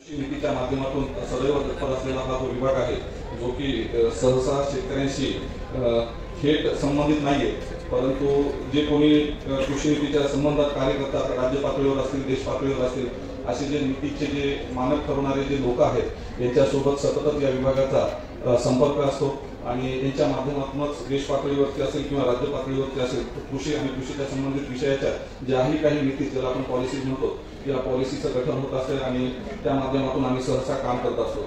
नीतीच्या माध्यमातून सदैव तत्पर असलेला हा जो विभाग आहे जो की सहसा शेतकऱ्यांशी थेट संबंधित नाहीये, परंतु जे कोणी कृषी नीतीच्या संबंधात कार्य करतात, राज्य पातळीवर असतील, देश पातळीवर असतील, असे जे नीतीचे जे मानक ठरवणारे जे लोक आहेत यांच्यासोबत सतत या विभागाचा संपर्क असतो आणि यांच्या माध्यमातूनच देश पातळीवरती असेल किंवा राज्य पातळीवरती असेल कृषी आणि कृषीच्या संबंधित विषयाच्या ज्याही काही नीती ज्याला आपण पॉलिसीज म्हणतो या पॉलिसीचं गठन होत असते आणि त्या माध्यमातून आम्ही सहसा काम करत असतो।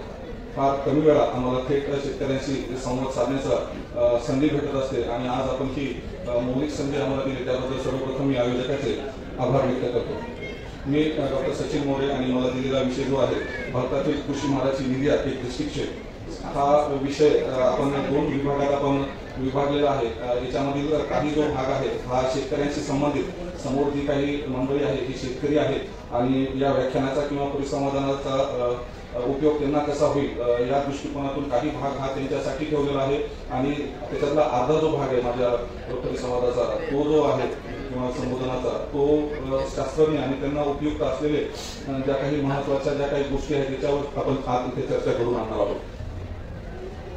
फार कमी वेळा आम्हाला थेट शेतकऱ्यांशी संवाद साधण्याचा संधी भेटत असते आणि आज आपण ही मौलिक संधी आम्हाला दिली त्याबद्दल सर्वप्रथम मी आयोजकाचे आभार व्यक्त करतो। मी डॉक्टर सचिन मोरे आणि मला दिलेला विषय जो आहे भारतातील कृषी महाराची निर्यात एक दृष्टिक्षेप हा विषय आपण दोन विभागात आपण विभागलेला आहे। याच्यामधील काही जो भाग आहे हा शेतकऱ्यांशी संबंधित समोर जी काही मंडळी आहे ही शेतकरी आहेत आणि या व्याख्यानाचा किंवा परिसंवादाचा उपयोग त्यांना कसा होईल या दृष्टिकोनातून काही भाग हा त्यांच्यासाठी ठेवलेला आहे आणि त्याच्यातला अर्धा जो भाग आहे माझ्या परिसंवादाचा तो जो आहे किंवा संबोधनाचा तो शास्त्रज्ञ आणि त्यांना उपयुक्त असलेले ज्या काही महत्त्वाच्या ज्या काही गोष्टी आहेत त्याच्यावर आपण आज इथे चर्चा करून आणणार आहोत।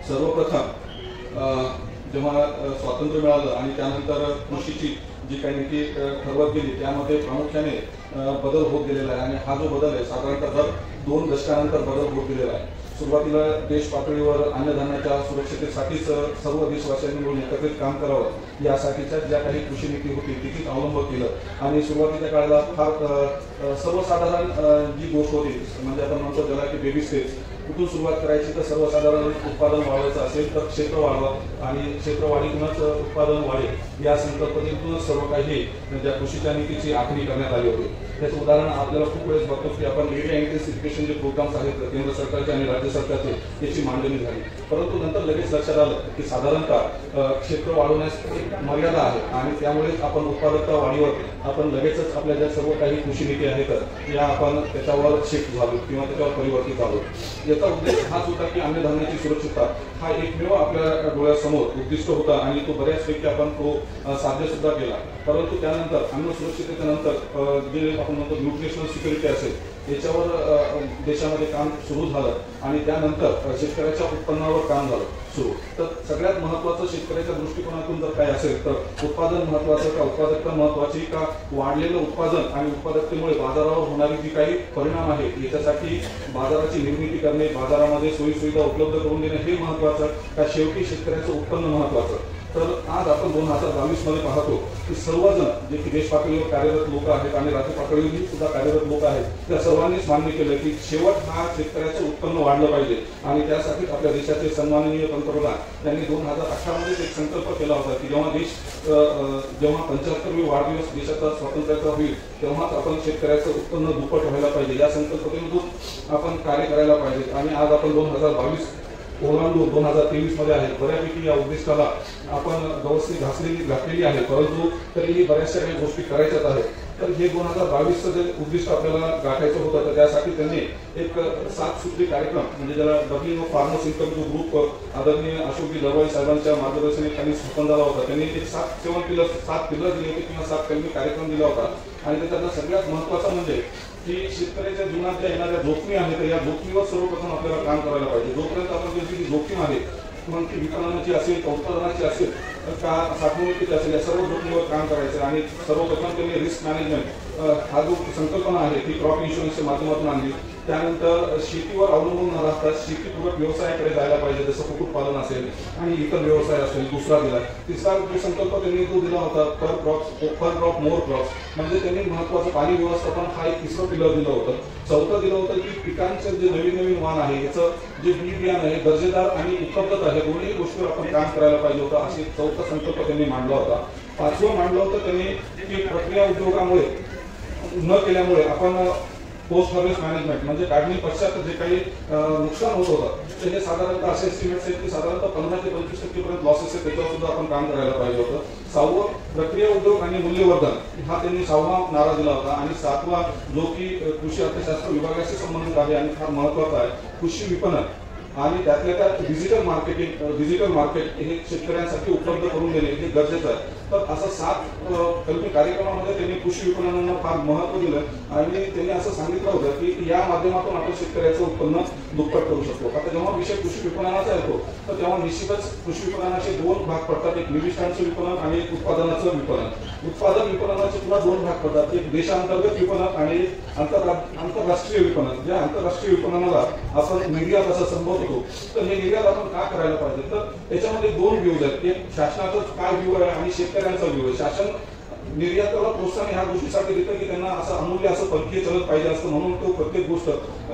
सर्वप्रथम जेव्हा स्वातंत्र्य मिळालं आणि त्यानंतर कृषीची जी काही नीती ठरवत गेली त्यामध्ये प्रामुख्याने बदल होत गेलेला आहे आणि हा जो बदल आहे साधारणतः दर 2 दशकानंतर बदल होत गेलेला आहे। सुरुवातीला देश पातळीवर अन्नधान्याच्या सुरक्षिततेसाठीच सर्व देशवासियांनी मिळून एकत्रित काम करावं यासाठीच्या ज्या काही कृषी नीती होती तिथेच अवलंब केलं आणि सुरुवातीच्या काळाला फार सर्वसाधारण जी गोष्ट होती म्हणजे आपण म्हणतो ज्याला की बेबी स्टेप्स कुठून सुरुवात करायची तर सर्वसाधारण उत्पादन वाढवायचं असेल तर क्षेत्र वाढवा आणि क्षेत्र वाढीतूनच उत्पादन वाढेल या संकल्पनेतूनच सर्व काही ज्या कृषीच्या नीतीची आखणी करण्यात आली होती। त्याचं उदाहरण आपल्याला खूप वेळेस बघतो की आपण एरिया इंटेन्सिफिकेशन जे प्रोग्राम्स आहेत केंद्र सरकारचे आणि राज्य सरकारचे याची मांडणी झाली, परंतु नंतर लगेच लक्षात आलं की साधारणतः क्षेत्र वाढवण्यास एक मर्यादा आहे आणि त्यामुळेच आपण उत्पादकता वाढीवर आपण लगेचच आपल्या ज्या सर्व काही कृषी नीती आहेत या आपण त्याच्यावर शिफ्ट झालो किंवा त्याच्यावर परिवर्तित झालो। याचा उद्देश हाच होता की अन्नधान्याची सुरक्षितता हा एकमेव आपल्या डोळ्यासमोर उद्दिष्ट होता आणि तो बऱ्याचपैकी आपण तो साध्य सुद्धा केला, परंतु त्यानंतर अन्न सुरक्षिततेच्या नंतर जे आपण म्हणतो न्यूट्रिशनल सिक्युरिटी असेल याच्यावर देशामध्ये काम सुरू झालं आणि त्यानंतर शेतकऱ्याच्या उत्पन्नावर काम झालं सुरू। तर सगळ्यात महत्त्वाचं शेतकऱ्याच्या दृष्टिकोनातून जर काय असेल तर उत्पादन महत्त्वाचं का उत्पादकता महत्त्वाची का वाढलेलं उत्पादन आणि उत्पादकतेमुळे बाजारावर होणारी जी काही परिणाम आहे याच्यासाठी बाजाराची निर्मिती करणे बाजारामध्ये सोयीसुविधा उपलब्ध करून देणे हे महत्त्वाचं का शेवटी शेतकऱ्याचं उत्पन्न महत्त्वाचं। तर आज आपण 2022 मध्ये पाहतो की सर्वजण जे की देश पातळीवर कार्यरत लोक आहेत आणि राज्य पातळीवर सुद्धा कार्यरत लोक आहेत त्या सर्वांनीच मान्य केलं की शेवट हा शेतकऱ्याचं उत्पन्न वाढलं पाहिजे आणि त्यासाठी आपल्या देशाचे सन्माननीय पंतप्रधान यांनी 2018 मध्ये एक संकल्प केला होता की जेव्हा 75वी वाढदिवस देशाचा स्वातंत्र्याचा होईल तेव्हाच आपण शेतकऱ्याचं उत्पन्न दुप्पट व्हायला पाहिजे या संकल्पनेतून आपण कार्य करायला पाहिजे आणि आज आपण 2022 ओलांडून 2023 मध्ये आहे। बऱ्यापैकी या उद्दिष्टाला आपण गवसणी घातलेली आहे, परंतु तरीही बऱ्याचशा काही गोष्टी करायच्याच आहेत। तर हे 2022चं जे उद्दिष्ट आपल्याला गाठायचं होतं तर त्यासाठी त्यांनी एक 7 सूत्री कार्यक्रम म्हणजे ज्याला डब्लिंग ऑफ फार्मर्स इन्कम जो ग्रुप आदरणीय अशोकजी लवाई साहेबांच्या मार्गदर्शनाखाली स्थापन झाला होता। त्यांनी एक 7 पिलर दिले होते किंवा 7 कलमी कार्यक्रम दिला होता आणि त्याच्यातला सगळ्यात महत्त्वाचा म्हणजे की शेतकऱ्याच्या जीवनात ज्या येणाऱ्या जोखमी आहेत या जोखमीवर सर्वप्रथम आपल्याला काम करायला पाहिजे। जोपर्यंत आपण जी जोखीम आहे मग ती विपणनाची असेल का उत्पादनाची असेल का साठवणुकीची असेल या सर्व जोखमीवर काम करायचं आणि सर्वप्रथम त्यांनी रिस्क मॅनेजमेंट हा जो संकल्पना आहे ती क्रॉप इन्शुरन्सच्या माध्यमातून आणली। त्यानंतर शेतीवर अवलंबून न राहता शेतीपूरक व्यवसायाकडे जायला पाहिजे जसं कुक्कुटपालन असेल आणि इतर व्यवसाय असेल दुसरा दिला। तिसरा जो संकल्प त्यांनी जो दिला होता पर क्रॉप मोर क्रॉप्स म्हणजे त्यांनी महत्त्वाचं पाणी व्यवस्थापन हा एक तिसरं पिलर दिलं होतं। चौथं दिलं होतं की पिकांचं जे नवीन वाण आहे याचं जे बी बियाणं आहे दर्जेदार आणि उपलब्धता आहे दोन्ही गोष्टीवर आपण काम करायला पाहिजे होतं असे चौथा संकल्प त्यांनी मांडला होता। पाचवं मांडलं होतं त्यांनी की प्रक्रिया उद्योगामुळे न केल्यामुळे आपण पोस्ट हार्वेस्ट मॅनेजमेंट म्हणजे काढणी पश्चात जे काही नुकसान होत होतं तर हे साधारणतः असे एस्टिमेट्स आहेत की साधारणतः 15 ते 25% पर्यंत लॉसेस आहेत त्याच्यावर सुद्धा आपण काम करायला पाहिजे होतं। 6वं प्रक्रिया उद्योग आणि मूल्यवर्धन हा त्यांनी 6वा नारा दिला होता आणि 7वा जो की कृषी अर्थशास्त्र विभागाशी संबंधित आहे आणि फार महत्त्वाचा आहे कृषी विपणन आणि त्यातल्या त्यात डिजिटल मार्केट हे शेतकऱ्यांसाठी उपलब्ध करून देणे हे गरजेचं आहे। तर असं 7 कलमी कार्यक्रमामध्ये त्यांनी कृषी विपणनाला फार महत्त्व दिलं आणि त्यांनी असं सांगितलं होतं की या माध्यमातून आपण शेतकऱ्याचं उत्पन्न दुप्पट करू शकतो. आता जेव्हा विषय कृषी विपणनाचा येतो तर तेव्हा निश्चितच कृषी विपणनाचे 2 भाग पडतात, एक निविष्ठांचं विपणन आणि एक उत्पादनाचं विपणन. उत्पादन विपणनाचे पुन्हा 2 भाग पडतात, एक देशांतर्गत विपणन आणि आंतरराष्ट्रीय विपणन. ज्या आंतरराष्ट्रीय विपणनाला आपण निर्यात असं संबोधतो, तर हे निर्यात आपण का करायला पाहिजे, तर त्याच्यामध्ये 2 व्ह्यूज आहेत. एक शासनाचा काय व्ह्यू आहे आणि शेतकऱ्यांचा व्ह्यू आहे. शासन निर्याताला प्रोत्साहन ह्या गोष्टीसाठी देतं की त्यांना असं अमूल्य असं परकीय चलन पाहिजे असतं, म्हणून तो प्रत्येक गोष्ट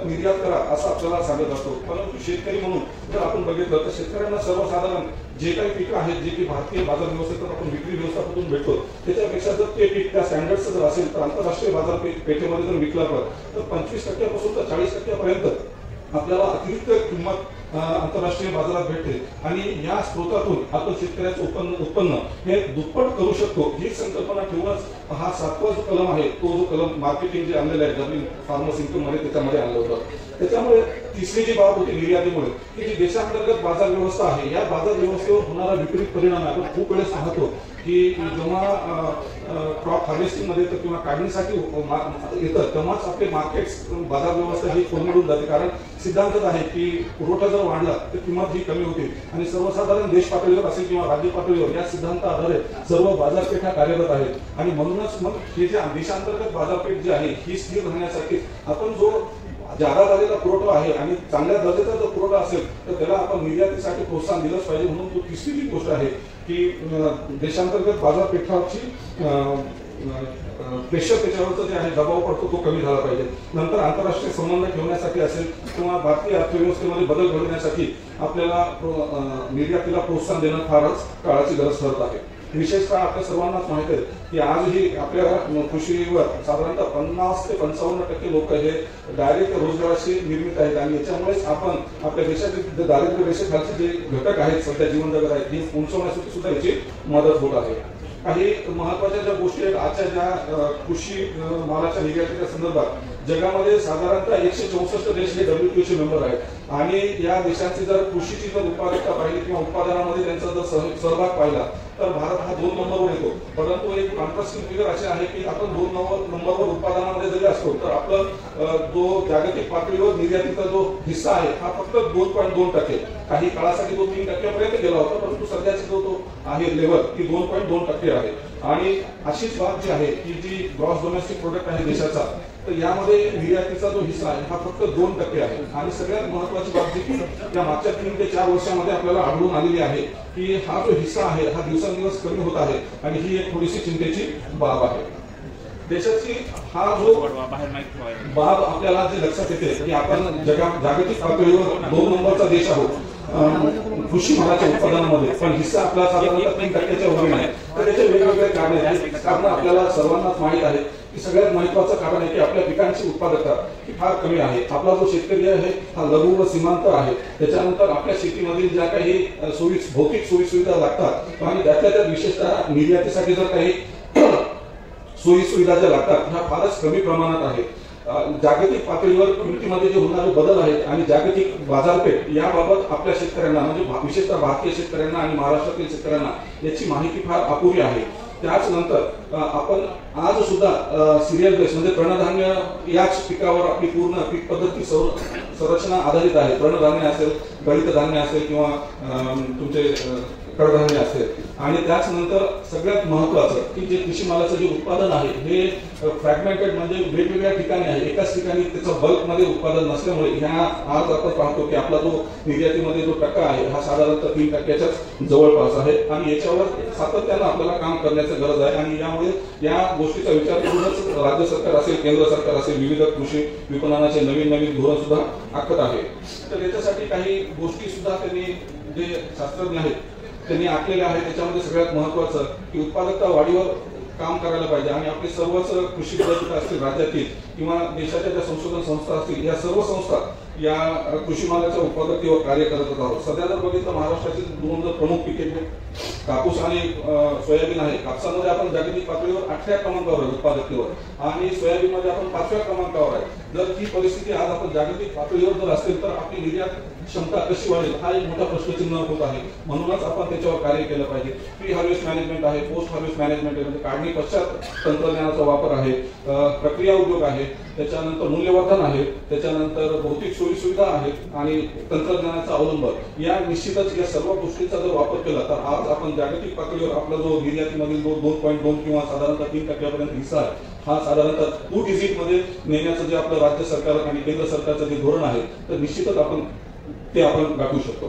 निर्यात करा असं आपल्याला सांगत असतो. परंतु शेतकरी म्हणून जर आपण बघितलं तर शेतकऱ्यांना सर्वसाधारण जे काही पिकं आहेत जे की भारतीय बाजार व्यवस्थेतून आपण विक्री व्यवस्थापनातून भेटतो, त्याच्यापेक्षा जर ते पीक त्या स्टँडर्डचं जर असेल तर आंतरराष्ट्रीय बाजारपेठेमध्ये जर विकलं तर 25% तर 40% आपल्याला अतिरिक्त किंमत आंतरराष्ट्रीय बाजारात भेटते आणि या स्रोतातून आपण शेतकऱ्याचं उत्पन्न हे दुप्पट करू शकतो. ही संकल्पना ठेवूनच हा 7वा जो कलम आहे, तो जो कलम मार्केटिंग जे आणलेलं आहे डब्ल्यू फार्मर्स इन्कम मध्ये त्याच्यामध्ये आणलं होतं. त्याच्यामुळे तिसरी जी बाब होती निर्यातीमुळे, की जी देशांतर्गत बाजार व्यवस्था आहे, या बाजार व्यवस्थेवर होणारा विपरीत परिणाम आहे. आपण खूप वेळेस पाहतो की जेव्हा क्रॉप हार्वेस्टिंग मध्ये येतं किंवा काढणीसाठी येतं तेव्हाच आपले मार्केट्स बाजार व्यवस्था ही कोलमडून जाते. कारण सिद्धांतच आहे की पुरवठा जर वाढला तर किंमत ही कमी होते आणि सर्वसाधारण देश पातळीवर असेल किंवा राज्य पातळीवर या सिद्धांता आधारे सर्व बाजारपेठा कार्यरत आहेत. आणि म्हणूनच मग हे जे देशांतर्गत बाजारपेठ जी आहे ही स्थिर राहण्यासाठी आपण जो जादा झालेला पुरवठा आहे आणि चांगल्या दर्जाचा जर पुरवठा असेल तर त्याला आपण निर्यातीसाठी प्रोत्साहन दिलंच पाहिजे. म्हणून तो तिसरी गोष्ट आहे की देशांतर्गत बाजारपेठाची प्रेशर त्याच्यावरचं जे आहे दबाव पडतो तो कमी झाला पाहिजे. नंतर आंतरराष्ट्रीय संबंध ठेवण्यासाठी असेल किंवा भारतीय अर्थव्यवस्थेमध्ये बदल घडवण्यासाठी आपल्याला निर्यातीला प्रोत्साहन देणं फारच काळाची गरज ठरत आहे. विशेषतः आपल्या सर्वांनाच माहिती आहे की आजही आपल्या कृषीवर साधारणतः 50 ते 55% लोक हे डायरेक्ट रोजगाराशी निर्मित आहेत आणि याच्यामुळेच आपण आपल्या देशातील दारिद्र्य रेषेखालचे जे घटक आहेत सध्या जीवन जगत आहेत ही उंचवण्यासाठी सुद्धा याची मदत होत आहे. काही महत्वाच्या ज्या गोष्टी आहेत आजच्या ज्या कृषी मालाच्या निर्यातीच्या संदर्भात जगामध्ये साधारणतः 164 देश हे WTOचे मेंबर आहेत आणि या देशांची जर कृषीची जर उत्पादकता पाहिली किंवा उत्पादनामध्ये त्यांचा जर सहभाग पाहिला तर भारत हा 2 नंबरवर येतो. परंतु एक कॉन्ट्रास्टिंग फिगर असे आहे की आपण 2 नंबरवर उत्पादनामध्ये जरी असतो तर आपलं जो जागतिक पातळीवर निर्यातीचा जो हिस्सा आहे हा फक्त 2.2%. काही काळासाठी तो 3% गेला होता, परंतु सध्याचा जो तो आहे लेवल ती 2.2% आहे. आणि अशीच बाब जी आहे की जी ग्रॉस डोमेस्टिक प्रोडक्ट आहे देशाचा, तर यामध्ये निर्यातीचा जो हिस्सा आहे हा फक्त 2% आहे. आणि सगळ्यात महत्वाची बाब जी की या मागच्या 3 ते 4 वर्षामध्ये आपल्याला आढळून आलेली आहे की हा जो हिस्सा आहे हा दिवसेंदिवस कमी होत आहे आणि ही एक थोडीशी चिंतेची बाब आहे. देशाची हा जो बाब आपल्याला जे लक्षात येते की आपण जागतिक पातळीवर 2 नंबरचा देश आहोत कृषी मालाच्या उत्पादनामध्ये, पण हिस्सा आपला साधारणतः 3%च्या वर आहे. तर त्याचे वेगवेगळे कारण आहेत. कारण आपल्याला सर्वांनाच माहित आहे की सगळ्यात महत्वाचं कारण आहे की आपल्या पिकांची उत्पादकता ही फार कमी आहे. आपला जो शेतकरी आहे हा लघु व सीमांत आहे. त्याच्यानंतर आपल्या शेतीमधील ज्या काही भौतिक सोयी सुविधा लागतात आणि त्यातल्या विशेषतः निर्यातीसाठी जर काही सोयी सुविधा ज्या लागतात ह्या फारच कमी प्रमाणात आहेत. जागतिक पातळीवर किमतीमध्ये जे होणारे बदल आहेत आणि जागतिक बाजारपेठ याबाबत आपल्या शेतकऱ्यांना म्हणजे विशेषतः भारतीय शेतकऱ्यांना आणि महाराष्ट्रातील शेतकऱ्यांना याची माहिती फार अपुरी आहे. त्याच नंतर आपण आज सुद्धा सिरियल बेस म्हणजे तृणधान्य याच पिकावर आपली पूर्ण पीक पद्धती संरचना आधारित आहे. तृणधान्य असेल, गळीत धान्य असेल किंवा तुमचे कडधान्य असेल. आणि त्याच नंतर सगळ्यात महत्वाचं की जे कृषी मालाचं जे उत्पादन आहे हे फ्रॅगमेंटेड म्हणजे वेगवेगळ्या ठिकाणी आहे. एकाच ठिकाणी त्याचं बल्कमध्ये उत्पादन नसल्यामुळे ह्या आज आपण पाहतो की आपला जो निर्यातीमध्ये जो टक्का आहे हा साधारणतः 3%च्याच जवळपास आहे आणि याच्यावर सातत्यानं आपल्याला काम करण्याची गरज आहे. आणि यामुळे या गोष्टीचा विचार करूनच राज्य सरकार असेल, केंद्र सरकार असेल विविध कृषी विपणनाचे नवीन धोरण सुद्धा आखत आहे. तर याच्यासाठी काही गोष्टी सुद्धा त्यांनी जे शास्त्रज्ञ आहेत त्यांनी आखलेले आहे. त्याच्यामध्ये सगळ्यात महत्वाचं की उत्पादकता वाढीवर काम करायला पाहिजे आणि आपले सर्वच कृषी पद्धती असतील राज्यातील किंवा देशाच्या ज्या संशोधन संस्था असतील या सर्व संस्था या कृषी मालाच्या उत्पादकतेवर कार्य करत आहोत. सध्या जर बघितलं महाराष्ट्रातील दोन जर प्रमुख पिके कापूस आणि सोयाबीन आहे. कापसामध्ये आपण जागतिक पातळीवर 8व्या क्रमांकावर आहे उत्पादकतेवर आणि सोयाबीनमध्ये आपण 5व्या क्रमांकावर आहे. जर ही परिस्थिती आज आपण जागतिक पातळीवर जर असेल तर आपली निर्यात क्षमता कशी वाढेल हा एक मोठा प्रश्नचिन्ह होत आहे. म्हणूनच आपण त्याच्यावर कार्य केलं पाहिजे. प्री हार्वेस्ट मॅनेजमेंट आहे, पोस्ट हार्वेस्ट मॅनेजमेंट आहे, म्हणजे काढणी पश्चात तंत्रज्ञानाचा वापर आहे, प्रक्रिया उद्योग आहे, त्याच्यानंतर मूल्यवर्धन आहे, त्याच्यानंतर भौतिक सोयी सुविधा आहेत आणि तंत्रज्ञानाचा अवलंब या निश्चितच या सर्व गोष्टींचा जर वापर केला तर आज आपण जागतिक पातळीवर आपला जो निर्यातीमधील 2.2 किंवा साधारणतः 3% हिस्सा आहे हा साधारणतः 2 डिजिट मध्ये नेण्याचं जे आपलं राज्य सरकार आणि केंद्र सरकारचं जे धोरण आहे तर निश्चितच आपण गाठू शकतो.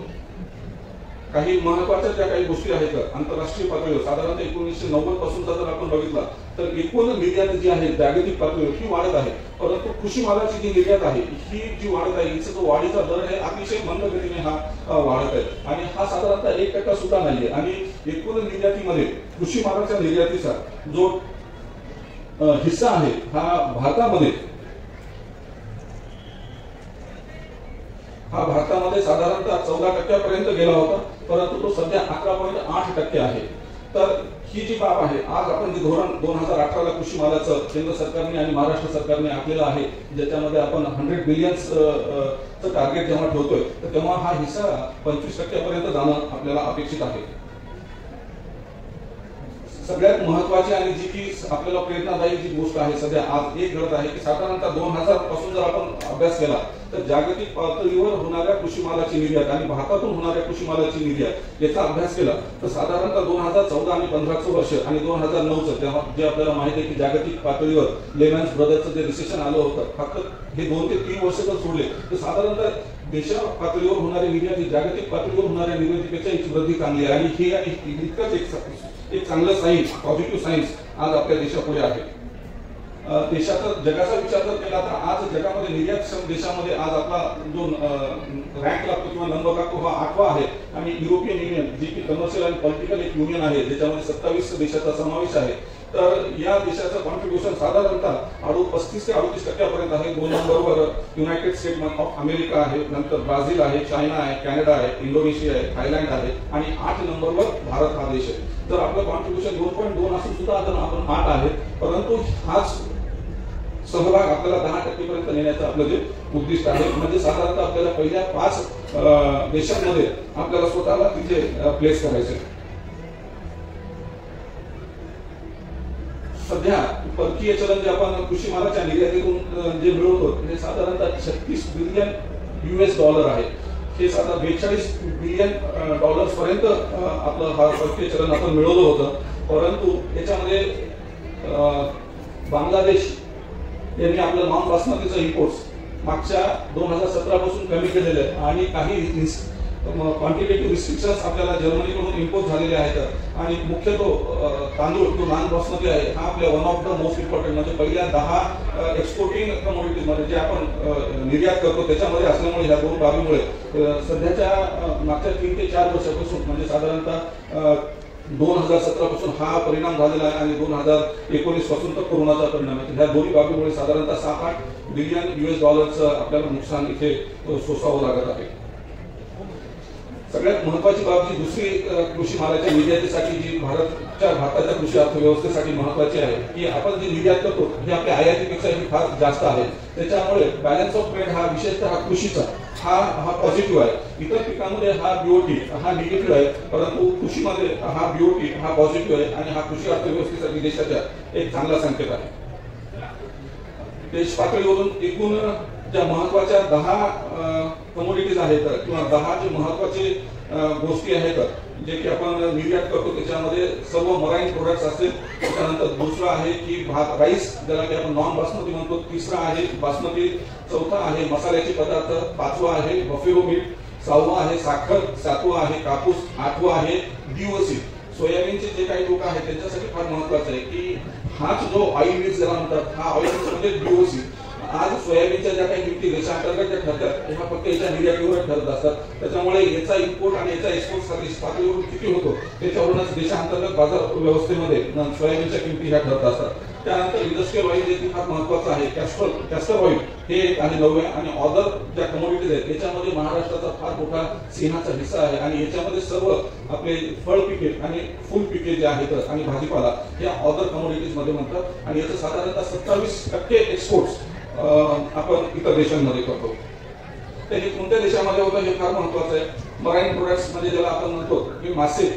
काही महत्वाच्या ज्या काही गोष्टी आहेत आंतरराष्ट्रीय पातळीवर साधारणतः 1990 पासूनचा जर आपण बघितला तर एकूण निर्यात जी आहे जागतिक पातळीवर ही वाढत आहे. परंतु कृषी मालाची जी निर्यात आहे ही जी वाढत आहे हिचा जो वाढीचा दर आहे अतिशय मंद गतीने हा वाढत आहे आणि हा साधारणतः 1% सुद्धा नाहीये. आणि एकूण निर्यातीमध्ये कृषी मालाच्या निर्यातीचा जो हिस्सा आहे हा भारतामध्ये साधारणतः 14% गेला होता, परंतु तो सध्या 11.8% आहे. तर ही जी बाब आहे आज आपण जे धोरण 2018ला कृषी मालाचं केंद्र सरकारने आणि महाराष्ट्र सरकारने आखलेलं आहे ज्याच्यामध्ये आपण 100 बिलियन्स टार्गेट जेव्हा ठेवतोय तर तेव्हा हा हिस्सा 25% पर्यंत जाणं आपल्याला अपेक्षित आहे. सगळ्यात महत्वाची आणि जी की आपल्याला प्रेरणादायी जी गोष्ट आहे सध्या आज एक घडत आहे की साधारणतः 2000 पासून जर आपण अभ्यास केला तर जागतिक पातळीवर होणाऱ्या कृषी मालाची निर्यात आणि भारतातून होणाऱ्या कृषी मालाची निर्यात याचा अभ्यास केला तर साधारणतः 2014 आणि 15चं वर्ष आणि 2009चं तेव्हा जे आपल्याला माहिती आहे की जागतिक पातळीवर लेमॅन्स ब्रदर्सचं जे रिसेशन आलं होतं फक्त हे 2 ते 3 वर्ष जर सोडले तर साधारणतः देशा पातळीवर होणारी निर्यात ही जागतिक पातळीवर होणाऱ्या निर्यातीपेक्षा याची वृद्धी चांगली आहे आणि हे इतकंच एक चांगलं सायन्स पॉझिटिव्ह सायन्स आज आपल्या देशापुढे आहे. देशाचा जगाचा विचार जर केला तर आज जगामध्ये निर्यातक्षम देशामध्ये आज आपला जो रँक लागतो किंवा नंबर लागतो हा 8वा आहे आणि युरोपियन युनियन जी की कमर्शियल आणि पॉलिटिकल एक युनियन आहे ज्याच्यामध्ये 27 देशाचा समावेश आहे. तर या देशाचं कॉन्ट्रीब्युशन साधारणतः 35 ते 38% पर्यंत आहे. 2 नंबरवर युनायटेड स्टेट्स ऑफ अमेरिका आहे, नंतर ब्राझील आहे, चायना आहे, कॅनडा आहे, इंडोनेशिया आहे, थायलंड आहे आणि 8 नंबरवर भारत हा देश आहे. तर आपलं कॉन्ट्रीब्युशन 2.2 असून सुद्धा आपण 8 आहे, परंतु हाच सहभाग आपल्याला 10% पर्यंत नेण्याचं आपलं जे उद्दिष्ट आहे म्हणजे साधारणतः आपल्याला पहिल्या 5 देशांमध्ये आपल्याला स्वतःला तिथे प्लेस करायचे. सध्या परकीय चलन जे आपण कृषी मालाच्या निर्यातीतून जे मिळवतो ते साधारणतः 36 बिलियन US$ आहे. हे साधारण 42 बिलियन डॉलर्स पर्यंत आपलं हा परकीय चलन आपण मिळवलं होतं. परंतु याच्यामध्ये बांगलादेश यांनी आपलं नॉन बासमतीचं इम्पोर्ट्स मागच्या 2017 पासून कमी केलेलं आहे आणि काही क्वांटिटेटिव्ह रिस्ट्रिक्शन्स आपल्याला जर्मनीकडून इम्पोज झालेले आहेत आणि मुख्यतः तांदूळ जो नॉन बासमती आहे हा आपल्या one of the most important म्हणजे पहिल्या 10 एक्सपोर्टिंग कमोडिटीज मध्ये जे आपण निर्यात करतो त्याच्यामध्ये असल्यामुळे ह्या 2 बाबीमुळे सध्याच्या मागच्या 3 ते 4 वर्षापासून म्हणजे साधारणतः 2017 पासून हा परिणाम झालेला आहे आणि 2019 पासून तर कोरोनाचा परिणाम आहे. ह्या दोन्ही बाबीमुळे साधारणतः 7-8 बिलियन US$ आपल्याला नुकसान इथे सोसावं लागत आहे. सगळ्यात महत्वाची बाब जी दुसरी कृषी मालाच्या निर्यातीसाठी जी भारताच्या कृषी अर्थव्यवस्थेसाठी महत्वाची आहे की आपण जी निर्यात करतो ही आपल्या आयातीपेक्षा फार जास्त आहे. त्याच्यामुळे बॅलन्स ऑफ ट्रेड हा विशेषतः कृषीचा हा पॉझिटिव्ह आहे. इतर पिकांमध्ये हा BOT हा निगेटिव्ह आहे, परंतु कृषीमध्ये हा BOT हा पॉझिटिव्ह आहे आणि हा कृषी अर्थव्यवस्थेसाठी देशाच्या एक चांगला संकेत आहे. देश पातळीवरून एकूण ज्या महत्वाच्या 10 कमोडिटीज आहेत किंवा 10 जे महत्वाचे गोष्टी आहेत जे की आपण निर्यात करतो त्याच्यामध्ये सर्व मराईन प्रोडक्ट्स असतील. त्याच्यानंतर दुसरा आहे की भात राईस ज्याला की आपण नॉन बासमती म्हणतो, तिसरा आहे बासमती, चौथा आहे मसाल्याचे पदार्थ, 5वा आहे बफेलो मीट, 6वा आहे साखर, 7वा आहे कापूस, 8वा आहे DOC. सोयाबीनचे जे काही लोक आहेत त्यांच्यासाठी फार महत्वाचं आहे की हाच जो ऑइल मिक्स ज्याला म्हणतात हा ऑइल मिक्स म्हणजे DOC. आज सोयाबीनच्या ज्या काही किमती देशांतर्गत ज्या ठरतात ह्या फक्त याच्या निर्यातीवर ठरत असतात. त्याच्यामुळे याचा इम्पोर्ट आणि याचा एक्सपोर्ट पातळीवरून किती होतो त्याच्यावरूनच देशांतर्गत बाजार व्यवस्थेमध्ये सोयाबीनच्या किमती ह्या ठरत असतात. त्यानंतर इंडस्ट्रियल ऑइल जे फार महत्वाचं आहे, कॅस्टर ऑइल हे एक आहे 9. आणि अदर ज्या कमोडिटीज आहेत याच्यामध्ये महाराष्ट्राचा फार मोठा सिंहाचा हिस्सा आहे आणि याच्यामध्ये सर्व आपले फळ पिके आणि फुल पिके जे आहेत आणि भाजीपाला या अदर कमोडिटीज मध्ये म्हणतात आणि याचं साधारणतः 27% एक्सपोर्ट्स आपण इतर देशांमध्ये करतो. तर हे कोणत्या देशामध्ये होतं हे फार महत्वाचं आहे. मराईन प्रोडक्ट्स म्हणजे ज्याला आपण म्हणतो की मासे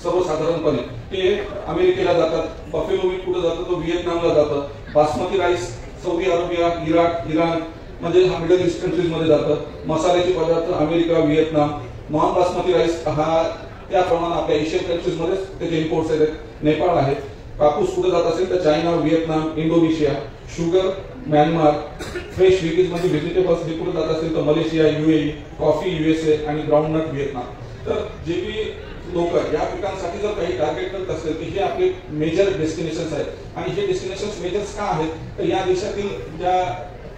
सर्वसाधारणपणे ते अमेरिकेला जातात, बफेलो मीट कुठे जातं तो व्हिएतनामला जातं, basmati rice Saudi Arabia, Iran म्हणजे हा मिडल ईस्ट कंट्रीज मध्ये जातं, मसाल्याचे पदार्थ America, Vietnam, non basmati rice हा त्याप्रमाणे आपल्या एशियन कंट्रीज मध्ये त्याचे इम्पोर्ट्स आहेत, नेपाळ आहे. कापूस कुठे जात असेल तर China, Vietnam, Indonesia. Sugar Myanmar. Fresh veggies म्हणजे व्हेजिटेबल्स हे कुठे जात असेल तर मलेशिया, UAE. कॉफी USA आणि ग्राउंडनट व्हिएतनाम. तर जे बी लोक या पिकांसाठी जर काही टार्गेट करत असतील तर हे आपले मेजर डेस्टिनेशन्स आहेत आणि हे डेस्टिनेशन्स मेजर्स का आहेत तर या देशातील ज्या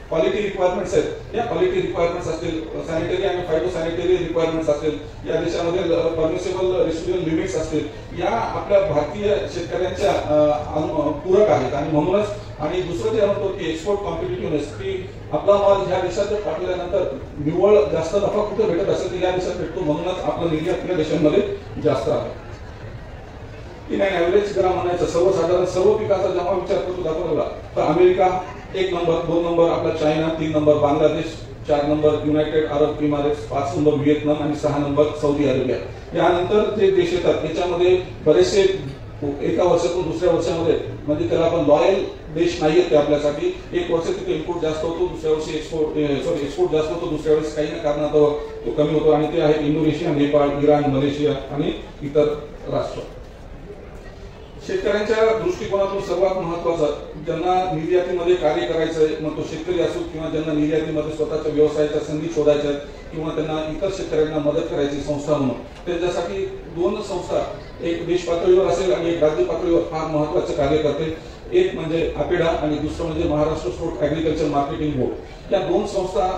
क्वालिटी रिक्वायरमेंट्स आहेत या क्वालिटी रिक्वायरमेंट्स असतील, सॅनिटरी आणि फायटोसॅनिटरी रिक्वायरमेंट्स असतील, या देशामध्ये परमिसेबल रेसिड्युअल लिमिट्स असतील, या आपल्या भारतीय शेतकऱ्यांच्या पूरक आहेत आणि म्हणूनच. आणि दुसरं जे म्हणतो की एक्सपोर्ट कॉम्पिटिटिव्हनेस की आपला माल ह्या देशात जर पाठवल्यानंतर निव्वळ जास्त नफा कुठे भेटत असेल तर या देशात भेटतो, म्हणूनच आपलं निर्यात या देशांमध्ये जास्त आहे. इन ॲव्हरेज जरा म्हणायचं सर्वसाधारण सर्व पिकाचा जेव्हा विचार करतो दाखवला तर अमेरिका 1 नंबर, 2 नंबर आपला China, 3 number Bangladesh, 4 number United Arab Emirates, 5 number Vietnam आणि 6 नंबर सौदी अरेबिया. यानंतर जे देश येतात याच्यामध्ये बरेचसे एका वर्षातून दुसऱ्या वर्षामध्ये म्हणजे त्याला आपण लॉयल देश नाहीये ते आपल्यासाठी. एक वर्ष तिथे इम्पोर्ट जास्त होतो, दुसऱ्या वर्षी एक्सपोर्ट जास्त होतो, दुसऱ्या वेळेस काही ना कारणास्तव तो कमी होतो आणि ते आहे इंडोनेशिया, नेपाळ, इराण, मलेशिया आणि इतर राष्ट्र. शेतकऱ्यांच्या दृष्टिकोनातून सर्वात महत्वाचं ज्यांना निर्यातीमध्ये कार्य करायचंय, मग तो शेतकरी असो किंवा ज्यांना निर्यातीमध्ये स्वतःच्या व्यवसायाच्या संधी शोधायच्या किंवा त्यांना इतर शेतकऱ्यांना मदत करायची संस्था म्हणून, त्याच्यासाठी 2 संस्था एक देश पातळीवर असेल आणि एक राज्य पातळीवर फार महत्वाचं कार्य करते. एक म्हणजे अपेडा आणि दुसरं म्हणजे Maharashtra state agriculture marketing board. या 2 संस्था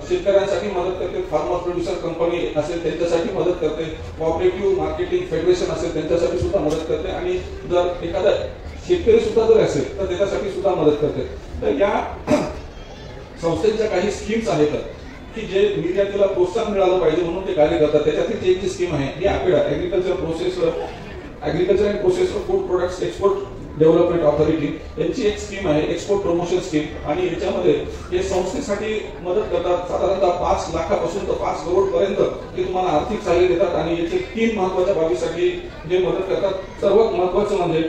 शेतकऱ्यांसाठी मदत करते. फार्मर प्रोड्युसर कंपनी असेल त्यांच्यासाठी मदत करते, कोऑपरेटिव्ह मार्केटिंग फेडरेशन असेल त्यांच्यासाठी सुद्धा मदत करते आणि जर एखादा शेतकरी सुद्धा जर असेल तर त्याच्यासाठी सुद्धा मदत करते. तर या संस्थेच्या काही स्कीम्स आहेत की जे निर्यातीला प्रोत्साहन मिळालं पाहिजे म्हणून ते कार्य करतात. त्याच्यातील एक जी स्कीम आहे ही APEDA agriculture and processor food products export development authority यांची एक स्कीम आहे, एक्सपोर्ट प्रमोशन स्कीम. आणि याच्यामध्ये हे संस्थेसाठी मदत करतात. साधारणतः 5 लाखापासून तर 5 करोड पर्यंत ते तुम्हाला आर्थिक सहाय्य देतात आणि याचे 3 महत्वाच्या बाबीसाठी जे मदत करतात. सर्वात महत्वाचं म्हणजे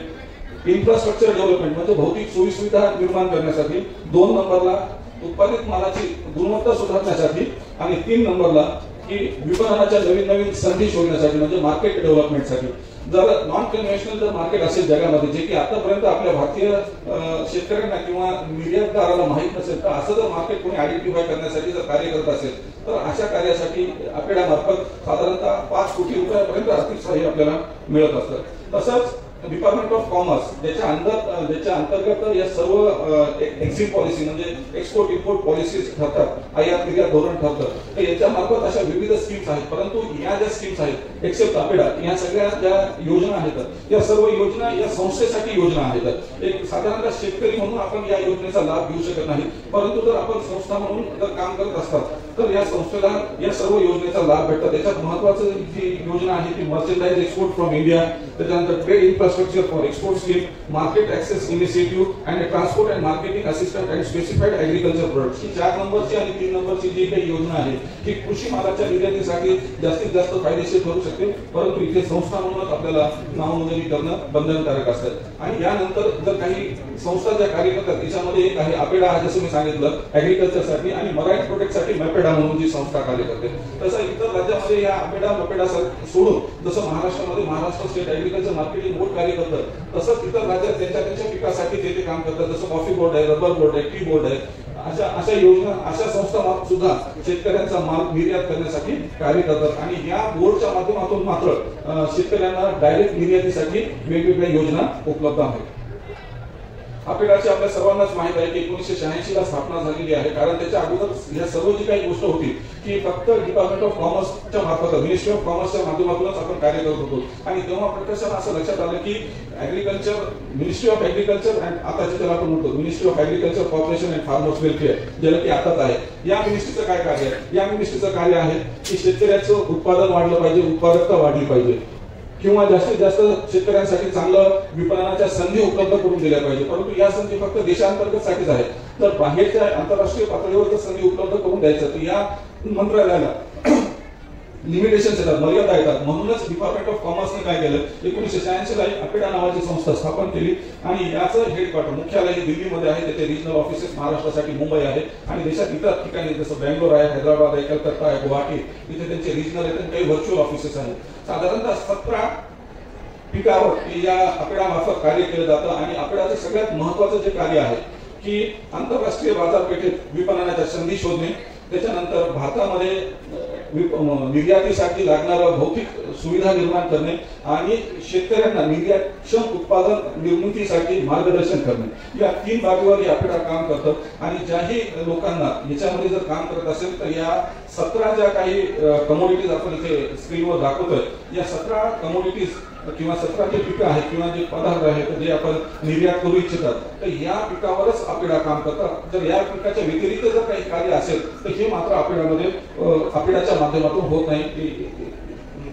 इन्फ्रास्ट्रक्चर डेव्हलपमेंट म्हणजे भौतिक सोयीसुविधा निर्माण करण्यासाठी, 2 नंबरला उत्पादित मालाची गुणवत्ता सुधारण्यासाठी आणि 3 नंबरला की विपणनाच्या नवीन संधी शोधण्यासाठी म्हणजे मार्केट डेव्हलपमेंटसाठी. जर नॉन कन्व्हेन्शनल जर मार्केट असेल जगामध्ये जे की आतापर्यंत आपल्या भारतीय शेतकऱ्यांना किंवा निर्यातदाराला माहीत नसेल तर असं जर मार्केट कोणी आयडेंटिफाय करण्यासाठी जर कार्य करत असेल तर अशा कार्यासाठी अपेडा मार्फत साधारणतः 5 कोटी रुपयापर्यंत आर्थिक सहाय्य आपल्याला मिळत असतं. तसंच डिपार्टमेंट ऑफ कॉमर्स ज्याच्या अंतर्गत या सर्व एक्झिट पॉलिसी म्हणजे एक्सपोर्ट इम्पोर्ट पॉलिसीज ठरतात, आयात निर्यात धोरण ठरतं. तर याच्या मार्फत अशा विविध स्कीम्स आहेत. परंतु या ज्या स्कीम्स आहेत एक्सेप्ट अपेडा या सगळ्या ज्या योजना आहेत या सर्व योजना या संस्थेसाठी योजना आहेत. एक साधारणतः शेतकरी म्हणून आपण या योजनेचा लाभ घेऊ शकत नाही, परंतु जर आपण संस्था म्हणून जर काम करत असतात तर या संस्थेला या सर्व योजनेचा लाभ भेटतात. त्याच्यात महत्वाचं जी योजना आहे ती मर्चेंडाइज एक्सपोर्ट फ्रॉम इंडिया, त्याच्यानंतर trade infrastructure for export scheme, market access initiative आणि transport and marketing assistant and specified agriculture products. ही 4 नंबरची आणि 3 नंबरची जी काही योजना आहे ती कृषी मालाच्या निर्यातीसाठी जास्तीत जास्त फायदेशीर ठरू शकते, परंतु इथे संस्था म्हणूनच आपल्याला नाव नोंदणी करणं बंधनकारक असतं. आणि यानंतर जर काही संस्था ज्या कार्य करतात त्याच्यामध्ये एक आहे अपेडा, जसं मी सांगितलं ऍग्रिकल्चरसाठी, आणि मराईन प्रोटेक्टसाठी मॅपेडा म्हणून जी संस्था कार्य करते. तसं इतर राज्यामध्ये या अपेडा मपेडा सोडून जसं महाराष्ट्रामध्ये Maharashtra state agriculture marketing board कार्य करतं तसंच इतर राज्यात त्यांच्या पिकासाठी ते काम करतात. जसं कॉफी बोर्ड आहे, रबर बोर्ड आहे, टी बोर्ड आहे. अशा योजना अशा संस्था सुद्धा शेतकऱ्यांचा माल निर्यात करण्यासाठी कार्य करतात आणि या बोर्डच्या माध्यमातून मात्र शेतकऱ्यांना डायरेक्ट निर्यातीसाठी वेगवेगळ्या योजना उपलब्ध आहेत. अपेडाची आपल्या सर्वांनाच माहित आहे की 1986 ला स्थापना झालेली आहे. कारण त्याच्या अगोदर ह्या सर्व जी काही गोष्ट होती की फक्त डिपार्टमेंट ऑफ कॉमर्सच्या मार्फत, मिनिस्ट्री ऑफ कॉमर्सच्या माध्यमातूनच आपण कार्य करत होतो. आणि तेव्हा प्रत्यक्षात असं लक्षात आलं की agriculture, ministry of agriculture and आता ज्याला आपण म्हणतो ministry of agriculture, corporation and farmers welfare, ज्याला की आताच आहे, या मिनिस्ट्रीचं काय कार्य आहे? या मिनिस्ट्रीचं कार्य आहे की शेतकऱ्याचं उत्पादन वाढलं पाहिजे, उत्पादकता वाढली पाहिजे, किंवा जास्तीत जास्त शेतकऱ्यांसाठी चांगलं विपणनाच्या संधी उपलब्ध करून दिल्या पाहिजे. परंतु या संधी फक्त देशांतर्गत साठीच आहेत. तर बाहेरच्या आंतरराष्ट्रीय पातळीवर जर संधी उपलब्ध करून द्यायचं तर या मंत्रालयाला लिमिटेशन्स येतात, मर्यादा येतात. म्हणूनच डिपार्टमेंट ऑफ कॉमर्सने काय केलं, 1986 ला अपेडा नावाची संस्था स्थापन केली आणि याचं हेडक्वार्टर, मुख्यालय दिल्लीमध्ये आहे. त्याचे रिजनल ऑफिसेस महाराष्ट्रासाठी मुंबई आहे आणि देशात इतर ठिकाणी जसं बेंगलोर आहे, हैदराबाद आहे, कलकत्ता आहे, गुवाहाटी, इथे त्यांचे रिजनल आहेत आणि काही व्हर्च्युअल ऑफिसेस आहेत. साधारणतः 17 पिकावर या अपेडा मार्फत कार्य केलं जातं. आणि अपेडाचं सगळ्यात महत्वाचं जे कार्य आहे की आंतरराष्ट्रीय बाजारपेठेत विपणनाच्या संधी शोधणे, त्याच्यानंतर भारतामध्ये निर्यातीसाठी लागणारं भौतिक सुविधा निर्माण करणे आणि शेतकऱ्यांना निर्यातक्षम उत्पादन निर्मितीसाठी मार्गदर्शन करणे, या 3 बाबीवर ही अपेडा काम करतं. आणि ज्याही लोकांना याच्यामध्ये जर काम करत असेल तर या 17 ज्या काही कमोडिटीज आपण इथे स्क्रीनवर दाखवतोय, या 17 कमोडिटीज किंवा 17 जे पिकं आहेत किंवा जे पदार्थ आहेत जे आपण निर्यात करू इच्छितात, तर या पिकावरच अपेडा काम करतात. जर या पिकाच्या व्यतिरिक्त जर काही कार्य असेल तर हे मात्र अपेडामध्ये अपेडाच्या माध्यमातून होत नाही,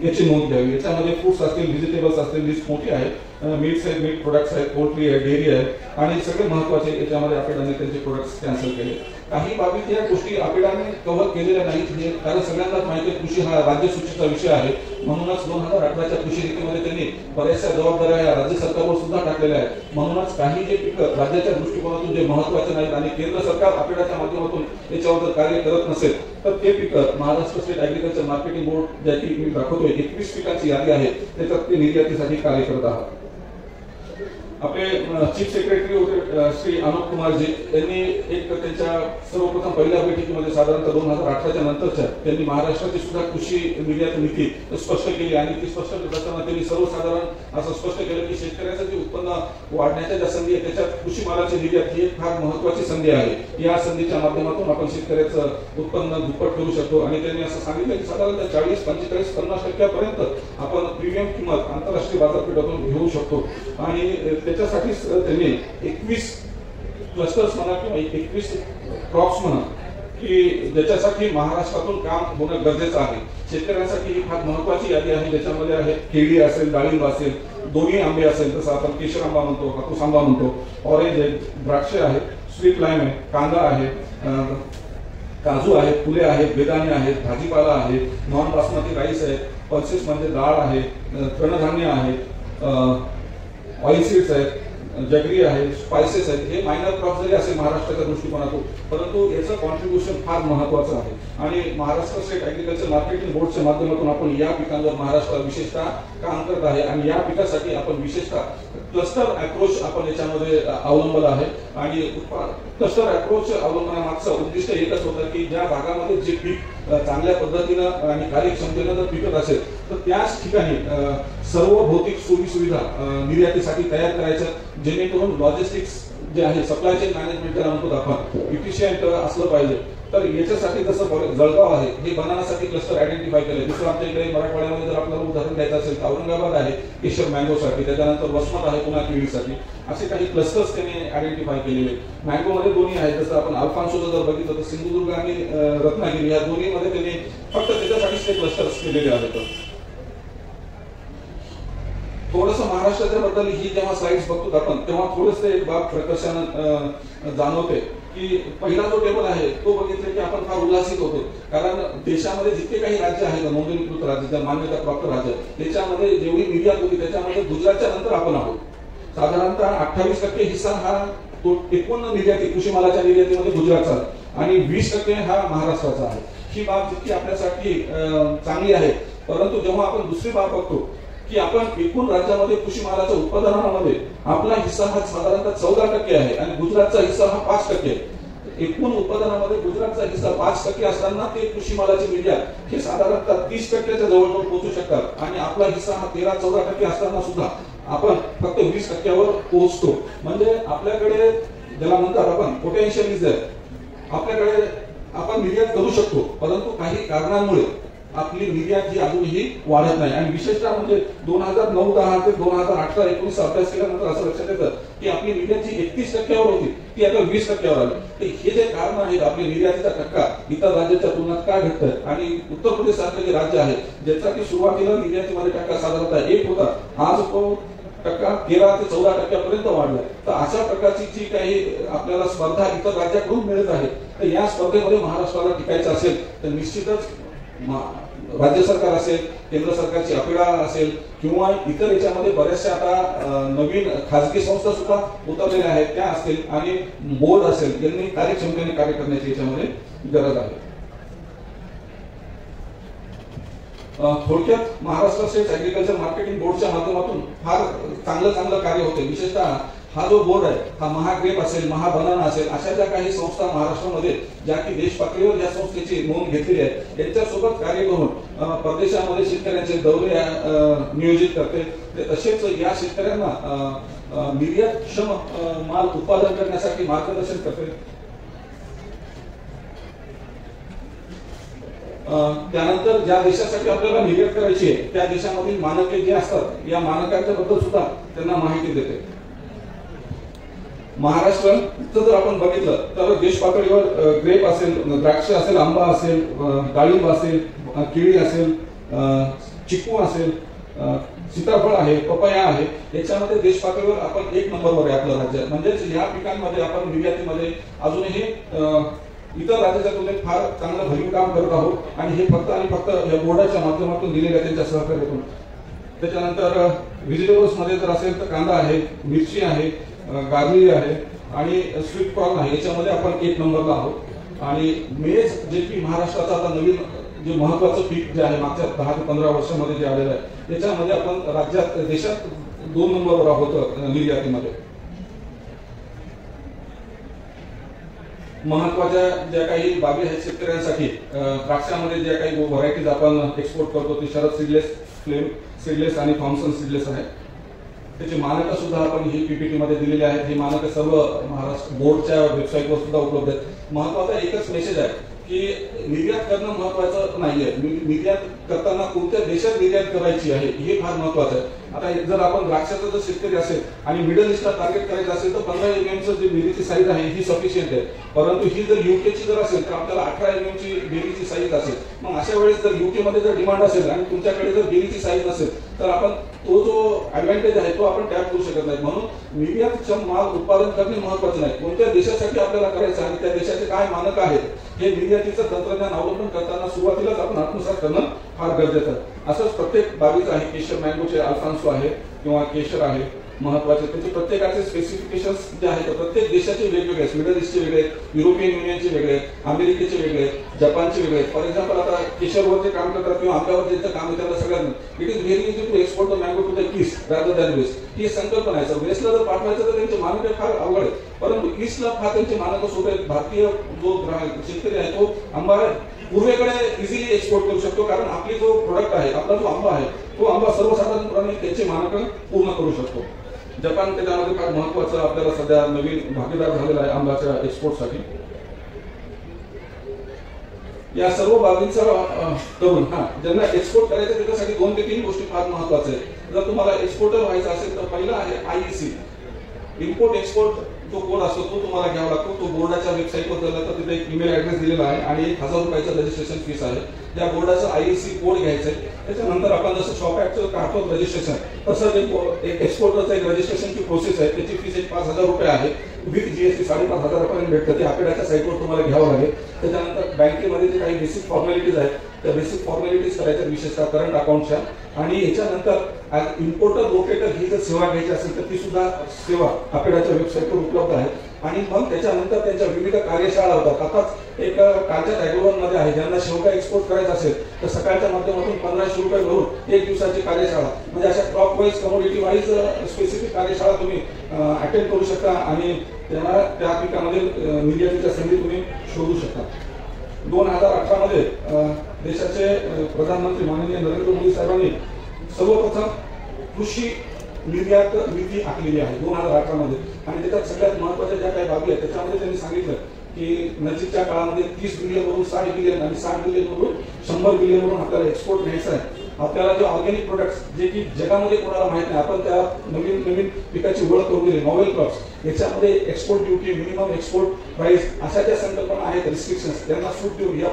याची नोंद घ्यावी. याच्यामध्ये फ्रूट्स असतील, व्हेजिटेबल्स असतील, लिस्ट मोठी आहे. मीट्स आहेत, मीट प्रोडक्ट्स आहेत, पोल्ट्री आहे, डेअरी आहे आणि सगळे महत्वाचे याच्यामध्ये अपेडाने त्यांचे प्रोडक्ट्स कॅन्सल केले. काही बाबी या गोष्टी अपेडाने कव्हर केलेल्या नाहीत, कारण सगळ्यांनाच माहिती आहे कृषी हा राज्यसूचीचा विषय आहे. म्हणूनच 2018च्या कृषी नीतीमध्ये त्यांनी बऱ्याचशा जबाबदाऱ्या या राज्य सरकारवर सुद्धा टाकलेल्या आहेत. म्हणूनच काही जे पिकं राज्याच्या दृष्टिकोनातून जे महत्वाचे नाहीत आणि केंद्र सरकार अपेडाच्या माध्यमातून याच्यावर कार्य करत नसेल तर ते पिकं Maharashtra state agriculture marketing board, ज्याची मी दाखवतोय 21 पिकांची यादी आहे, त्याच्यात ते निर्यातीसाठी कार्य करत आहात. आपले चीफ सेक्रेटरी होते श्री अनुप कुमारजी, यांनी एक त्यांच्या सर्वप्रथम पहिल्या बैठकीमध्ये साधारणतः 2018च्या नंतरच्या त्यांनी महाराष्ट्राची सुद्धा कृषी निर्यात नीती स्पष्ट केली. आणि ती स्पष्ट करताना त्यांनी सर्वसाधारण असं स्पष्ट केलं की शेतकऱ्याचं जे उत्पन्न वाढण्याच्या ज्या संधी आहे त्याच्यात कृषी मालाची निर्यात ही एक फार महत्वाची संधी आहे. या संधीच्या माध्यमातून आपण शेतकऱ्याचं उत्पन्न दुप्पट करू शकतो. आणि त्यांनी असं सांगितलं की साधारणतः 40, 45, 50% आपण प्रीमियम किंमत आंतरराष्ट्रीय बाजारपेठातून घेऊ शकतो. आणि त्याच्यासाठी त्यांनी 21 क्लस्टर्स म्हणा किंवा 21 क्रॉप्स म्हणा की ज्याच्यासाठी महाराष्ट्रातून काम होणं गरजेचं आहे. शेतकऱ्यांसाठी ही फार महत्वाची यादी आहे. ज्याच्यामध्ये आहे केळी असेल, डाळिंब असेल, दोन्ही आंबे असेल, जसं आपण केशर आंबा म्हणतो, हापूस आंबा म्हणतो, ऑरेंज आहे, द्राक्ष आहे, स्वीट लाईम आहे, कांदा आहे, काजू आहेत, फुले आहेत, बेदाणे आहेत, भाजीपाला आहे, नॉन बासमती राईस आहे, पल्सेस म्हणजे डाळ आहे, तृणधान्य आहेत, ऑइल सीड्स आहेत, जगरी आहे, स्पायसेस आहेत. हे मायनर क्रॉप जरी असेल महाराष्ट्राच्या दृष्टिकोनातून, परंतु याचं कॉन्ट्रीब्युशन फार महत्वाचं आहे. आणि महाराष्ट्र स्टेट ऍग्रिकल्चर मार्केटिंग बोर्डच्या माध्यमातून आपण या पिकांवर महाराष्ट्र विशेषतः काम करत आहे. आणि या पिकासाठी आपण विशेषतः क्लस्टर अप्रोच आपण याच्यामध्ये अवलंबला आहे. आणि क्लस्टर अप्रोच अवलंबण्यामागचं उद्दिष्ट एकच होतं की ज्या भागामध्ये जे पीक चांगल्या पद्धतीनं आणि कार्यक्षमतेनं जर पिकत असेल तर त्याच ठिकाणी सर्व भौतिक सोयी सुविधा निर्यातीसाठी तयार करायचं, जेणेकरून लॉजिस्टिक्स जे आहे, सप्लाय चेन मॅनेजमेंट ज्याला म्हणतो आपण, इफिशियंट असलं पाहिजे. तर याच्यासाठी जसं जळगाव आहे हे बनानासाठी क्लस्टर आयडेंटिफाय केले. दुसरं आमच्या इकडे मराठवाड्यामध्ये जर आपल्याला उदाहरण द्यायचं असेल तर औरंगाबाद आहे केशर मँगोसाठी, त्याच्यानंतर वसमत आहे पुन्हा केळीसाठी. असे काही क्लस्टर्स त्यांनी आयडेंटिफाय केलेले. मँगोमध्ये दोन्ही आहेत, जसं आपण अल्फान्सोचं जर बघितलं तर सिंधुदुर्ग आणि रत्नागिरी या दोन्हीमध्ये त्यांनी फक्त त्याच्यासाठीच ते क्लस्टर्स केलेले आहेत. थोडंसं महाराष्ट्राच्या बद्दल ही जेव्हा स्लाइड्स बघतो आपण तेव्हा थोडंसं एक बाब प्रकर्षानं जाणवते की पहिला जो टेबल आहे तो बघितलं की आपण फार उल्हासित होतो. कारण देशामध्ये जितके काही राज्य आहेत, नोंदणीकृत राज्य, मान्यता प्राप्त राज्य, त्याच्यामध्ये जेवढी निर्यात होती त्याच्यामध्ये गुजरातच्या नंतर आपण आहोत. साधारणतः 28% हिस्सा हा तो एकूण निर्याती कृषी मालाच्या निर्यातीमध्ये गुजरातचा आणि 20% हा महाराष्ट्राचा आहे. ही बाब जितकी आपल्यासाठी चांगली आहे, परंतु जेव्हा आपण दुसरी बाब बघतो की आपण एकूण राज्यामध्ये कृषी मालाच्या उत्पादनामध्ये आपला हिस्सा हा साधारणतः 14% आहे आणि गुजरातचा हिस्सा हा 5% आहे. एकूण उत्पादनामध्ये गुजरातचा हिस्सा 5% असताना ते कृषी मालाची निर्यात हे साधारणतः 30%च्या जवळजवळ पोहोचू शकतात आणि आपला हिस्सा हा 13-14% असताना सुद्धा आपण फक्त 20% पोहोचतो. म्हणजे आपल्याकडे ज्याला म्हणतात आपण पोटेन्शियल इज देअर, आपल्याकडे आपण निर्यात करू शकतो, परंतु काही कारणांमुळे आपली निर्यात ही अजूनही वाढत नाही. आणि विशेषतः म्हणजे 2009-10 ते 2018-19 अभ्यास केल्यानंतर असं लक्षात येतं की आपली निर्यात जी 31% होती ती आता 20% आली. तर हे जे कारण आहेत, आपली निर्यातीचा टक्का इतर राज्याच्या तुलनेत का घटतोय, आणि उत्तर प्रदेश सारखे जे राज्य आहे ज्याचा की सुरुवातीला निर्यातीमध्ये टक्का साधारणतः 1 होता, आज तो टक्का 13 ते 14% वाढला. तर अशा प्रकारची जी काही आपल्याला स्पर्धा इतर राज्याकडून मिळत आहे, तर या स्पर्धेमध्ये महाराष्ट्राला टिकायचं असेल तर निश्चितच राज्य सरकार असेल, केंद्र सरकारची अपिडा असेल किंवा इतर याच्यामध्ये बऱ्याचशा आता नवीन खासगी संस्था सुद्धा उतरलेल्या आहेत त्या असतील, आणि बोर्ड असेल, यांनी कार्यक्षमतेने कार्य करण्याची याच्यामध्ये गरज आहे. थोडक्यात महाराष्ट्र स्टेट ऍग्रीकल्चर मार्केटिंग बोर्डच्या माध्यमातून फार चांगलं कार्य होते. विशेषतः हा जो बोर्ड आहे, हा महाग्रेप असेल, महाबनाना असेल, अशा ज्या काही संस्था महाराष्ट्रामध्ये ज्या की देश पातळीवर या संस्थेची नोंद घेतलेली आहे, त्यांच्यासोबत कार्य करून परदेशामध्ये शेतकऱ्यांचे दौरे नियोजित करते. तसेच या शेतकऱ्यांना निर्यातक्षम माल उत्पादन करण्यासाठी मार्गदर्शन करते. त्यानंतर ज्या देशासाठी आपल्याला निर्यात करायची आहे त्या देशामधील मानके जे असतात, या मानकांच्या बद्दल सुद्धा त्यांना माहिती देते. महाराष्ट्राचं जर आपण बघितलं तर देश पातळीवर ग्रेप असेल, द्राक्ष असेल, आंबा असेल, डाळिंब असेल, केळी असेल, चिकू असेल, सीताफळ आहे, पपया आहे, याच्यामध्ये देश पातळीवर आपण 1 नंबरवर आहे आपलं राज्य. म्हणजेच या पिकांमध्ये आपण निर्यातीमध्ये अजूनही इतर राज्याच्या तुलनेत फार चांगलं भरीव काम करत आहोत, आणि हे फक्त आणि फक्त या बोर्डाच्या माध्यमातून दिलेल्या त्यांच्या सहकार्यातून. त्याच्यानंतर व्हेजिटेबल्स मध्ये जर असेल तर कांदा आहे, मिरची आहे, गाजरी आहे आणि स्वीट कॉर्न आहे, याच्यामध्ये आपण 1 नंबरला आहोत. आणि मेज जे की महाराष्ट्राचं आता नवीन जे महत्वाचं पीक जे आहे मागच्या 10 ते 15 वर्षामध्ये जे आलेलं आहे, त्याच्यामध्ये आपण राज्यात देशात 2 नंबरवर आहोत निर्यातीमध्ये. महत्वाच्या ज्या काही बाबी आहेत शेतकऱ्यांसाठी, द्राक्षामध्ये ज्या काही व्हरायटीज आपण एक्सपोर्ट करतो ती शरद सीडलेस, फ्लेम सीडलेस आणि थॉम्सन सीडलेस आहे. त्याची मानकं सुद्धा आपण ही पीपीटी मध्ये दिलेली आहेत. ही मानकं सर्व महाराष्ट्र बोर्डच्या वेबसाईटवर सुद्धा उपलब्ध आहेत. महत्वाचा एकच मेसेज आहे की निर्यात करणं महत्वाचं नाहीये, निर्यात करताना कोणत्या देशात निर्यात करायची आहे हे फार महत्वाचं आहे. आता जर आपण द्राक्षाचा जर शेतकरी असेल आणि मिडल ईस्टला टार्गेट करायचं असेल तर 15 mm जी डेलीची साईज आहे ही सफिशियंट आहे. परंतु ही जर युकेची जर असेल तर आपल्याला 18 mm ची डेलीची साईज असेल. मग अशा वेळेस जर युके मध्ये जर डिमांड असेल आणि तुमच्याकडे जर डेलीची साईज नसेल तर आपण तो जो ऍडव्हान्टेज आहे तो आपण टॅप करू शकत नाही. म्हणून निर्यातक्षम माल उत्पादन करणे महत्वाचं नाही, कोणत्या देशासाठी आपल्याला करायचं आणि त्या देशाचे काय मानक आहेत हे निर्यातीचं तंत्रज्ञान अवलंबन करताना सुरुवातीलाच आपण आत्मसात करणं फार गरजेचं आहे. असंच प्रत्येक बाबीचं आहे. केशर मँगोचे अल्फान्सो आहे किंवा केशर आहे महत्वाचे, त्याचे प्रत्येकाचे स्पेसिफिकेशन्स जे आहेत प्रत्येक देशाचे वेगवेगळे आहेत. मिडल ईस्टचे वेगळे आहेत, युरोपियन युनियनचे वेगळे आहेत, अमेरिकेचे वेगळे आहेत, जपानचे वेगळे आहेत. फॉर एक्झाम्पल आता केशरवर जे काम करतात किंवा आंब्यावर ज्यांचं काम आहे त्यांना सगळ्यांना it is very easy to export the mango to the east rather than west, ही संकल्पना आहे. वेस्टला जर पाठवायचं तर त्यांचे मानक फार अवघड आहे, परंतु ईस्टला फार त्यांचे मानक सोपे आहेत. भारतीय जो शेतकरी आहे तो आंबा पूर्वेकडे इझिली एक्सपोर्ट करू शकतो, कारण आपली जो प्रोडक्ट आहे, आपला जो आंबा आहे तो आंबा सर्वसाधारणपणे त्याचे मानक पूर्ण करू शकतो. जपान त्याच्यामध्ये फार महत्वाचं आपल्याला सध्या नवीन भागीदार झालेला आहे आंब्याच्या एक्सपोर्टसाठी. या सर्व बाबींचा करून ज्यांना एक्सपोर्ट करायचं त्याच्यासाठी 2 ते 3 गोष्टी फार महत्वाच्या आहेत. जर तुम्हाला एक्सपोर्टर व्हायचं असेल तर पहिला आहे IEC, इम्पोर्ट एक्सपोर्ट जो कोड असतो तो तुम्हाला घ्यावा लागतो. तो बोर्डाच्या वेबसाईटवर गेला तर तिथे एक ईमेल ऍड्रेस दिलेला आहे आणि 1000 रुपयाचं रजिस्ट्रेशन फीस आहे. त्या बोर्डाचं IEC कोड घ्यायचं आहे. त्याच्यानंतर आपण जसं शॉप ऍक्टचं काढतो रजिस्ट्रेशन, तसं एक एक्सपोर्टरचं एक रजिस्ट्रेशनची प्रोसेस आहे. त्याची फीस 5,000 रुपये आहे. विथ GST 5,500 पर्यंत भेटतं. ते आकड्याच्या साईटवर तुम्हाला घ्यावं लागेल. त्याच्यानंतर बँकेमध्ये जे काही बेसिक फॉर्मॅलिटीज आहेत त्या बेसिक फॉर्मॅलिटीज करायच्या, विशेषतः करंट अकाउंटच्या. आणि याच्यानंतर इम्पोर्टर लोकेटर ही जर सेवा घ्यायची असेल तर ती सुद्धा सेवा आकड्याच्या वेबसाईटवर उपलब्ध आहे. आणि मग त्याच्यानंतर त्यांच्या विविध कार्यशाळा होतात. आताच एक कालच्या टॅगोवर मध्ये आहे, ज्यांना शेवगा एक्सपोर्ट करायचं असेल तर सकाळच्या माध्यमातून 1500 रुपये भरून 1 दिवसाची कार्यशाळा, म्हणजे अशा crop wise commodity wise specific कार्यशाळा तुम्ही अटेंड करू शकता आणि त्यांना त्या पिकामध्ये निर्यातीच्या संधी तुम्ही शोधू शकता. 2018 मध्ये देशाचे प्रधानमंत्री माननीय नरेंद्र मोदी साहेबांनी सर्वप्रथम कृषी निर्यात नीती आखलेली आहे 2018 मध्ये. आणि त्याच्यात सगळ्यात महत्त्वाच्या ज्या काही बाबी आहेत त्याच्यामध्ये त्यांनी सांगितलं की नजीकच्या काळामध्ये 30 बिलियनवरून 60 बिलियन आणि 60 बिलियनवरून 100 बिलियनवरून आपल्याला एक्सपोर्ट न्यायचा आहे. आपल्याला जे ऑर्गॅनिक प्रोडक्ट्स जे की जगामध्ये कोणाला माहित नाही, आपण त्या नवीन नवीन पिकाची ओळख करून दिली, नॉवेल क्रॉप्स, याच्यामध्ये export duty, minimum export price अशा ज्या संकल्पना आहेत, रिस्ट्रिक्शन्स, त्यांना सूट देऊन या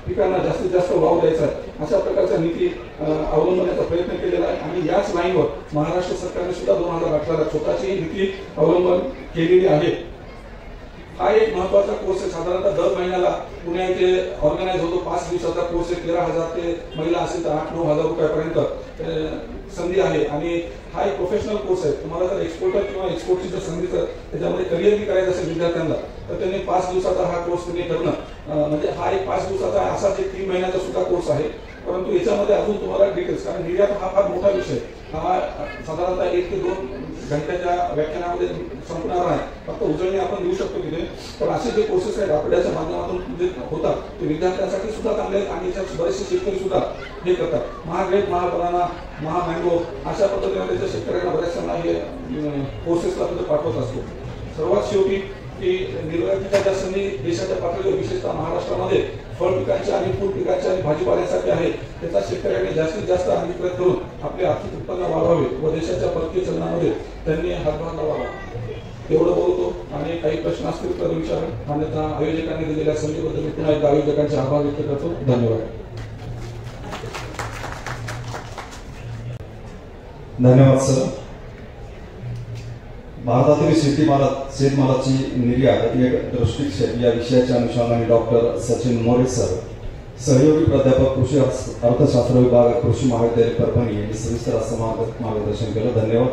पिकांना जास्तीत जास्त भाव द्यायचा आहे, अशा प्रकारच्या नीती अवलंबण्याचा प्रयत्न केलेला आहे. आणि याच लाईनवर महाराष्ट्र सरकारने सुद्धा 2018 स्वतःची नीती अवलंबन केलेली आहे. हा एक महत्वाचा कोर्स आहे. साधारणतः दर महिन्याला पुण्या इथे ऑर्गनाइज होतो. 5 दिवसाचा कोर्स आहे. 13,000 ते महिला असेल तर 8-9 हजार रुपयापर्यंत संधी आहे. आणि हा एक प्रोफेशनल कोर्स आहे. तुम्हाला जर एक्सपोर्टर किंवा एक्सपोर्टची जर संधी त्याच्यामध्ये करिअर बी करायचं असेल विद्यार्थ्यांना तर त्यांनी 5 दिवसाचा हा कोर्स त्यांनी करणं म्हणजे हा एक 5 दिवसाचा असाच एक 3 महिन्याचा सुद्धा कोर्स आहे. परंतु याच्यामध्ये अजून तुम्हाला डिटेल्स, कारण निर्यात हा फार मोठा विषय, हा साधारणतः 1 ते 2 घंट्याच्या व्याख्यानामध्ये संपणार आहे. फक्त उजळणी आपण देऊ शकतो तिथे. पण असे जे कोर्सेस आहेत आपल्याच्या माध्यमातून जे होतात ते विद्यार्थ्यांसाठी सुद्धा चांगले आहेत. आणि याच्यात बरेचसे शेतकरी सुद्धा हे करतात. महाग्रेट, महाबनाना, महामँगो अशा पद्धतीने त्याच्या शेतकऱ्यांना बऱ्याचशांना हे कोर्सेसला सुद्धा पाठवत असतो. सर्वात शेवटी की निर्यातीच्या ज्या संधी देशाच्या पातळीवर विशेषतः महाराष्ट्रामध्ये फळ पिकांचे आणि फूल पिकांचे आणि भाजीपाल्यासाठी आहे त्याचा शेतकऱ्यांनी जास्तीत जास्त अंगीकृत करून आपले आर्थिक उत्पन्न वाढवावे व देशाच्या परकीय चलनामध्ये त्यांनी हातभार लावावा. एवढं बोलतो. आणि काही प्रश्न असतील तर विचारा. अन्यथा आयोजकांनी दिलेल्या संधीबद्दल मी पुन्हा एकदा आयोजकांचे आभार व्यक्त करतो. धन्यवाद. धन्यवाद सर. भारतातील शेतमालाची निर्यात एक दृष्टिक्षेप या विषयाच्या अनुषंगाने डॉक्टर सचिन मोरे सर, सहयोगी प्राध्यापक कृषी अर्थशास्त्र विभाग, कृषी महाविद्यालय परभणी यांनी सविस्तर असं मार्गदर्शन केलं. धन्यवाद.